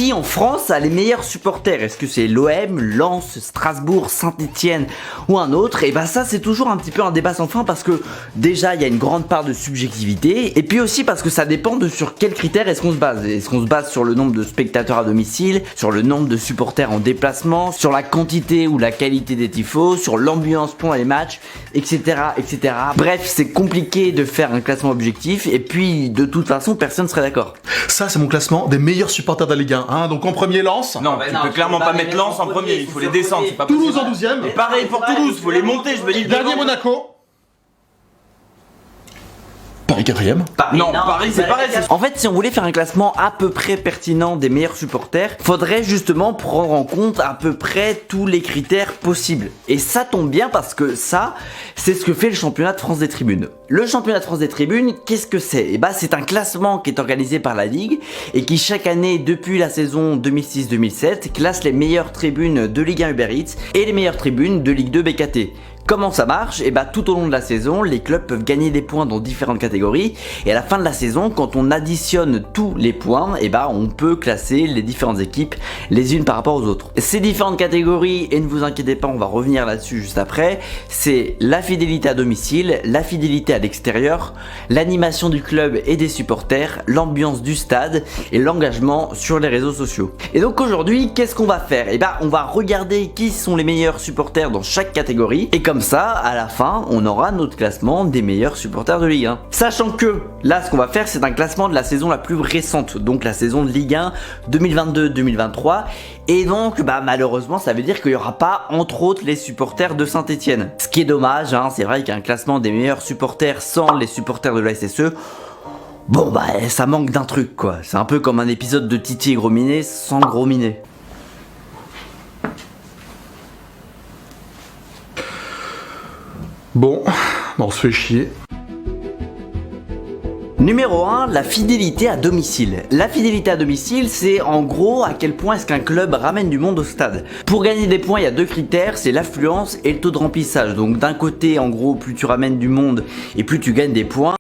qui en France a les meilleurs supporters? Est-ce que c'est l'OM, Lens, Strasbourg, Saint-Etienne ou un autre? Et bah ça c'est toujours un petit peu un débat sans fin parce que déjà il y a une grande part de subjectivité et puis aussi parce que ça dépend de sur quels critères est-ce qu'on se base. Est-ce qu'on se base sur le nombre de spectateurs à domicile, sur le nombre de supporters en déplacement, sur la quantité ou la qualité des tifos, sur l'ambiance pendant les matchs, etc., etc. Bref, c'est compliqué de faire un classement objectif et puis de toute façon personne serait d'accord. Ça, c'est mon classement des meilleurs supporters de la Ligue 1. Hein. Donc en premier, Lens. Non, tu peux clairement pas mettre Lens en premier, il faut les descendre, c'est pas Toulouse possible. en 12ème. Et pareil pour Toulouse, faut les monter, je me dis. Dernier, Monaco. Paris 4ème. Non, Paris c'est pareil. En fait, si on voulait faire un classement à peu près pertinent des meilleurs supporters, faudrait justement prendre en compte à peu près tous les critères possibles. Et ça tombe bien parce que ça, c'est ce que fait le championnat de France des tribunes. Le championnat de France des tribunes, qu'est-ce que c'est? Et bah, c'est un classement qui est organisé par la Ligue et qui chaque année, depuis la saison 2006-2007, classe les meilleures tribunes de Ligue 1 Uber Eats et les meilleures tribunes de Ligue 2 BKT. Comment ça marche? Et bah tout au long de la saison, les clubs peuvent gagner des points dans différentes catégories et à la fin de la saison, quand on additionne tous les points, et bah on peut classer les différentes équipes les unes par rapport aux autres. Ces différentes catégories, et ne vous inquiétez pas, on va revenir là-dessus juste après, c'est la fidélité à domicile, la fidélité à l'extérieur, l'animation du club et des supporters, l'ambiance du stade et l'engagement sur les réseaux sociaux. Et donc aujourd'hui, qu'est-ce qu'on va faire? Et bah on va regarder qui sont les meilleurs supporters dans chaque catégorie et comme ça, à la fin, on aura notre classement des meilleurs supporters de Ligue 1. Sachant que, là, ce qu'on va faire, c'est un classement de la saison la plus récente, donc la saison de Ligue 1 2022-2023. Et donc, bah, malheureusement, ça veut dire qu'il n'y aura pas, entre autres, les supporters de Saint-Etienne. Ce qui est dommage, hein, c'est vrai qu'un classement des meilleurs supporters sans les supporters de la SSE, bon, bah, ça manque d'un truc, quoi. C'est un peu comme un épisode de Titi et Gros Minet sans Gros Minet. Bon, on se fait chier. Numéro 1, la fidélité à domicile. La fidélité à domicile, c'est en gros à quel point est-ce qu'un club ramène du monde au stade. Pour gagner des points, il y a deux critères, c'est l'affluence et le taux de remplissage. Donc d'un côté, en gros, plus tu ramènes du monde et plus tu gagnes des points.